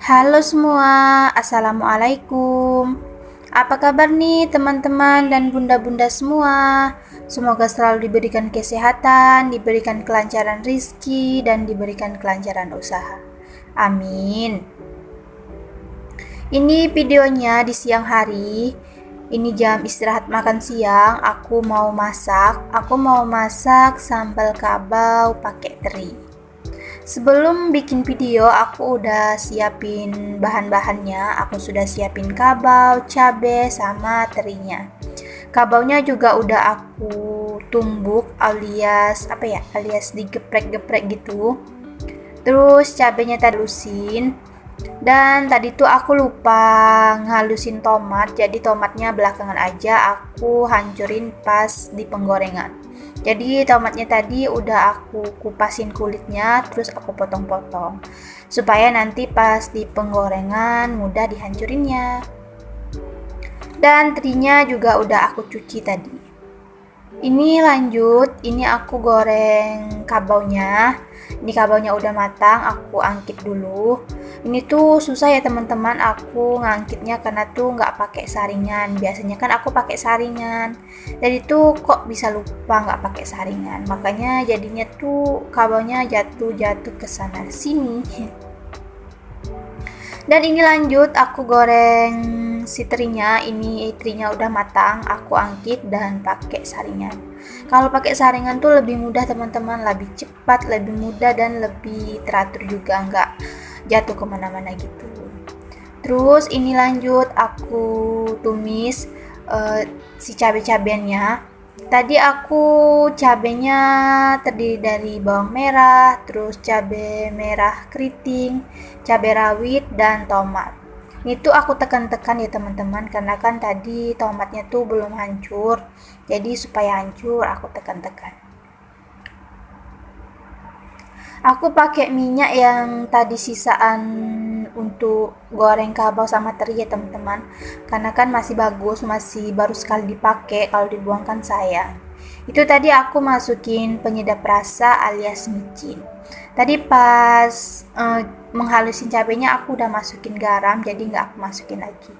Halo semua, Assalamualaikum. Apa kabar nih teman-teman dan bunda-bunda semua? Semoga selalu diberikan kesehatan, diberikan kelancaran rizki, dan diberikan kelancaran usaha. Amin. Ini videonya di siang hari. Ini jam istirahat makan siang. Aku mau masak sambal kabau pakai teri. Sebelum bikin video, aku udah siapin bahan-bahannya. Aku sudah siapin kabau, cabe, sama terinya. Kabaunya juga udah aku tumbuk alias digeprek-geprek gitu. Terus cabenya tadi halusin. Dan tadi tuh aku lupa ngalusin tomat, jadi tomatnya belakangan aja aku hancurin pas di penggorengan. Jadi tomatnya tadi udah aku kupasin kulitnya, terus aku potong-potong supaya nanti pas di penggorengan mudah dihancurinnya. Dan terinya juga udah aku cuci tadi. Ini lanjut, ini aku goreng kabaunya. Ini kabaunya udah matang, aku angkit dulu. Ini tuh susah ya teman-teman, aku ngangkitnya karena tuh nggak pakai saringan. Biasanya kan aku pakai saringan. Jadi tuh kok bisa lupa nggak pakai saringan. Makanya jadinya tuh kabaunya jatuh ke sana sini. Dan ini lanjut aku goreng si terinya. Ini terinya udah matang, aku angkit dan pakai saringan. Kalau pakai saringan tuh lebih mudah teman-teman, lebih cepat, lebih mudah, dan lebih teratur juga, nggak jatuh kemana-mana gitu. Terus ini lanjut aku tumis si cabai-cabiannya. Tadi aku cabenya terdiri dari bawang merah, terus cabai merah keriting, cabai rawit, dan tomat. Ini tuh aku tekan-tekan ya teman-teman, karena kan tadi tomatnya tuh belum hancur. Jadi supaya hancur aku tekan-tekan. Aku pakai minyak yang tadi sisaan untuk goreng kabau sama teri ya teman-teman, karena kan masih bagus, masih baru sekali dipakai, kalau dibuangkan sayang. Itu tadi aku masukin penyedap rasa alias micin. Tadi pas menghalusin cabenya aku udah masukin garam, jadi nggak aku masukin lagi.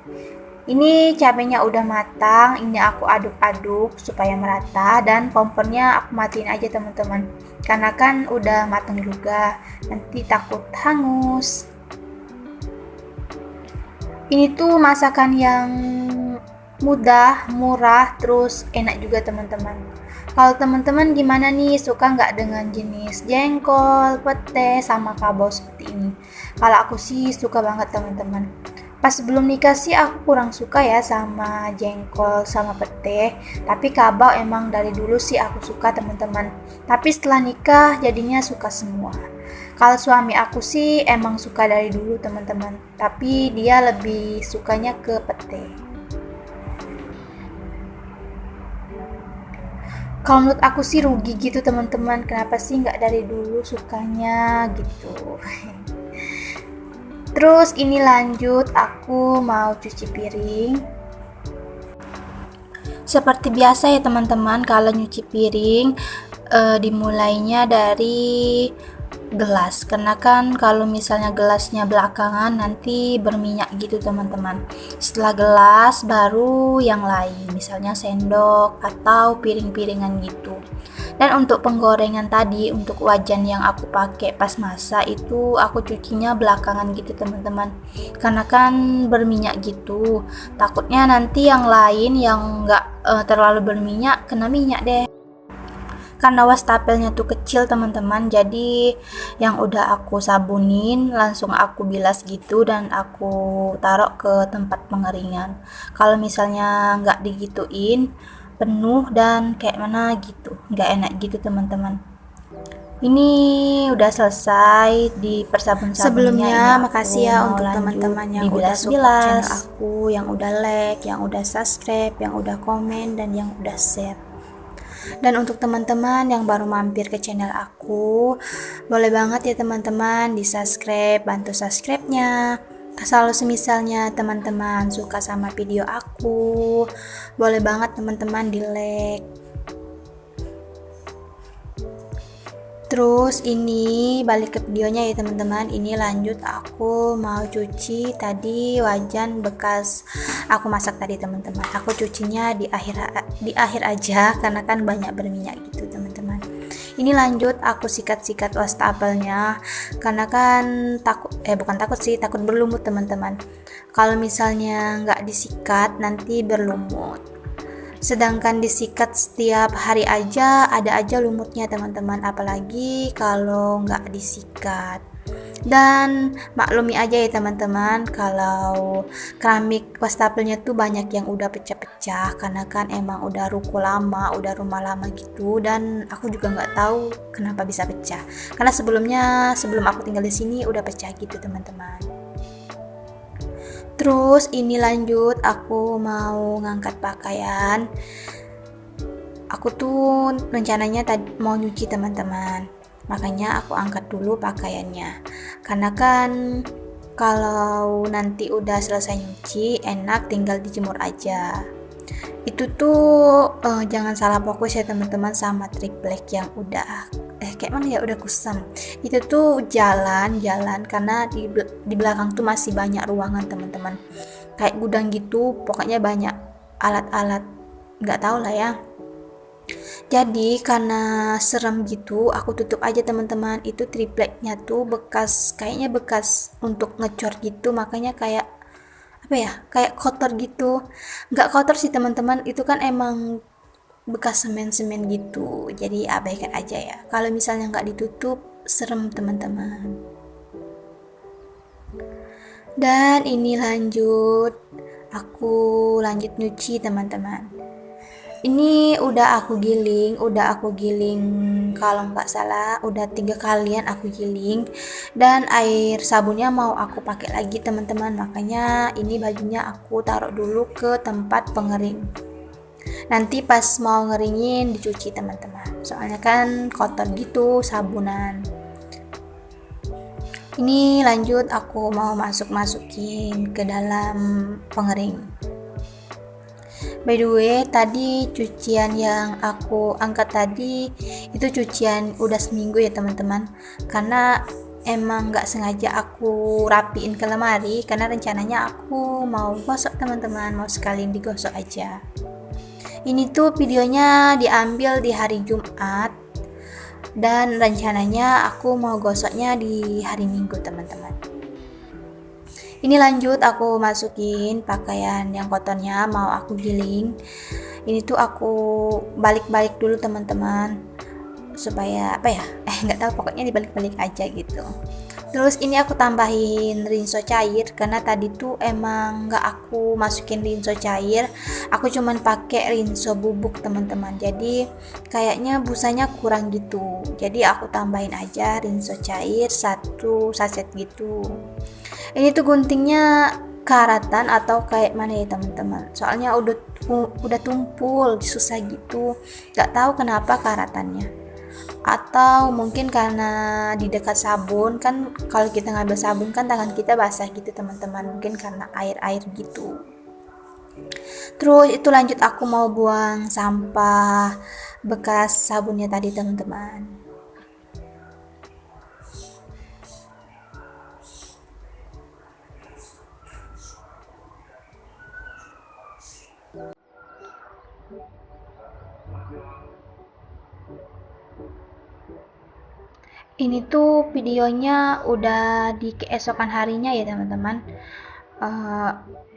Ini cabenya udah matang, ini aku aduk-aduk supaya merata, dan kompornya aku matiin aja teman-teman. Karena kan udah matang juga, nanti takut hangus. Ini tuh masakan yang mudah, murah, terus enak juga teman-teman. Kalau teman-teman gimana nih, suka nggak dengan jenis jengkol, pete, sama kabau seperti ini? Kalau aku sih suka banget teman-teman. Pas sebelum nikah sih aku kurang suka ya sama jengkol sama pete, tapi kabau emang dari dulu sih aku suka teman-teman. Tapi setelah nikah jadinya suka semua. Kalau suami aku sih emang suka dari dulu teman-teman, tapi dia lebih sukanya ke pete. Kalau menurut aku sih rugi gitu teman-teman, kenapa sih nggak dari dulu sukanya gitu. Terus ini lanjut aku mau cuci piring. Seperti biasa ya teman-teman, kalau nyuci piring dimulainya dari gelas, karena kan kalau misalnya gelasnya belakangan nanti berminyak gitu teman-teman. Setelah gelas baru yang lain, misalnya sendok atau piring-piringan gitu. Dan untuk penggorengan tadi, untuk wajan yang aku pakai pas masak itu aku cucinya belakangan gitu teman-teman, karena kan berminyak gitu, takutnya nanti yang lain yang nggak terlalu berminyak kena minyak deh. Karena wastafelnya tuh kecil teman-teman, jadi yang udah aku sabunin langsung aku bilas gitu dan aku taruh ke tempat pengeringan. Kalau misalnya nggak digituin penuh dan kayak mana gitu, nggak enak gitu teman-teman. Ini udah selesai di persabun-sabunnya. Sebelumnya makasih ya untuk teman-teman yang udah support channel aku, yang udah like, yang udah subscribe, yang udah komen, dan yang udah share. Dan untuk teman-teman yang baru mampir ke channel aku, boleh banget ya teman-teman di subscribe, bantu subscribe-nya. Kalau semisalnya teman-teman suka sama video aku, boleh banget teman-teman di like. Terus ini balik ke videonya ya teman-teman, ini lanjut aku mau cuci tadi wajan bekas aku masak tadi teman-teman. Aku cucinya di akhir aja karena kan banyak berminyak gitu teman-teman. Ini lanjut aku sikat-sikat wastafelnya karena kan bukan takut sih, takut berlumut teman-teman. Kalau misalnya nggak disikat nanti berlumut. Sedangkan disikat setiap hari aja ada aja lumutnya teman-teman, apalagi kalau nggak disikat. Dan maklumi aja ya teman-teman kalau keramik wastafelnya tuh banyak yang udah pecah-pecah karena kan emang udah ruko lama, udah rumah lama gitu, dan aku juga nggak tahu kenapa bisa pecah karena sebelum aku tinggal di sini udah pecah gitu teman-teman. Terus ini lanjut aku mau ngangkat pakaian. Aku tuh rencananya tadi mau nyuci teman-teman, makanya aku angkat dulu pakaiannya karena kan kalau nanti udah selesai nyuci enak tinggal dijemur aja. Itu tuh jangan salah fokus ya teman-teman sama triplek yang udah kayak mana ya, udah kusam. Itu tuh jalan karena di belakang tuh masih banyak ruangan teman-teman, kayak gudang gitu, pokoknya banyak alat-alat, nggak tahu lah ya. Jadi karena serem gitu aku tutup aja teman-teman. Itu tripleknya tuh kayaknya bekas untuk ngecor gitu, makanya kayak apa ya, kayak kotor gitu. Nggak kotor sih teman-teman, itu kan emang bekas semen-semen gitu, jadi abaikan aja ya. Kalau misalnya nggak ditutup serem teman-teman. Dan ini aku lanjut nyuci teman-teman. Ini udah aku giling kalau nggak salah udah 3 kalian aku giling, dan air sabunnya mau aku pakai lagi teman-teman, makanya ini bajunya aku taruh dulu ke tempat pengering. Nanti pas mau ngeringin dicuci teman-teman, soalnya kan kotor gitu sabunan. Ini lanjut aku mau masukin ke dalam pengering. By the way, tadi cucian yang aku angkat tadi itu cucian udah seminggu ya teman-teman, karena emang nggak sengaja aku rapiin ke lemari karena rencananya aku mau gosok teman-teman, mau sekalian digosok aja. Ini tuh videonya diambil di hari Jumat dan rencananya aku mau gosoknya di hari Minggu teman-teman. Ini lanjut aku masukin pakaian yang kotornya mau aku giling. Ini tuh aku balik-balik dulu teman-teman supaya apa ya, nggak tahu, pokoknya dibalik-balik aja gitu. Terus ini aku tambahin rinso cair karena tadi tuh emang nggak aku masukin rinso cair, aku cuman pakai rinso bubuk teman-teman, jadi kayaknya busanya kurang gitu, jadi aku tambahin aja rinso cair 1 saset gitu. Ini tuh guntingnya karatan atau kayak mana ya teman-teman, soalnya udah tumpul susah gitu, nggak tahu kenapa karatannya. Atau mungkin karena di dekat sabun kan, kalau kita ngambil sabun kan tangan kita basah gitu teman-teman, mungkin karena air-air gitu. Terus itu lanjut aku mau buang sampah bekas sabunnya tadi teman-teman. Ini tuh videonya udah di keesokan harinya ya teman-teman. Eh,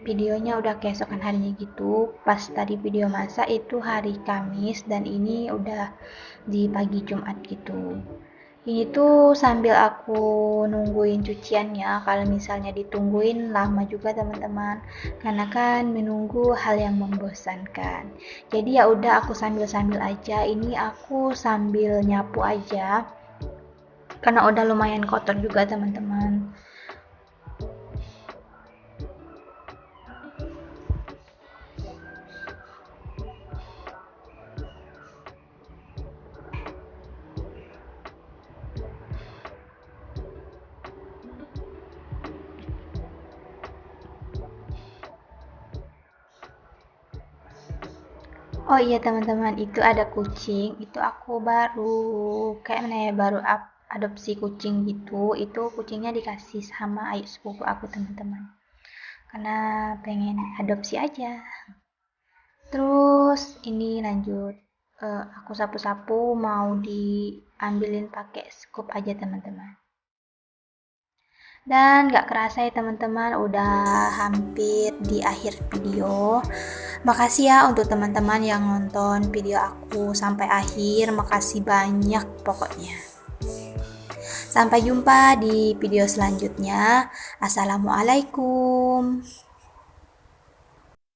Videonya udah keesokan harinya gitu. Pas tadi video masak itu hari Kamis dan ini udah di pagi Jumat gitu. Ini tuh sambil aku nungguin cuciannya. Kalau misalnya ditungguin lama juga teman-teman, karena kan menunggu hal yang membosankan. Jadi ya udah aku sambil-sambil aja. Ini aku sambil nyapu aja karena udah lumayan kotor juga teman-teman. Oh iya teman-teman, itu ada kucing. Itu aku baru kayak mana ya, baru adopsi kucing gitu. Itu kucingnya dikasih sama ayu sepupu aku teman-teman. Karena pengen adopsi aja. Terus ini lanjut. Aku sapu-sapu mau diambilin pakai scoop aja teman-teman. Dan gak kerasa ya teman-teman, udah hampir di akhir video. Makasih ya untuk teman-teman yang nonton video aku sampai akhir. Makasih banyak pokoknya. Sampai jumpa di video selanjutnya. Assalamualaikum.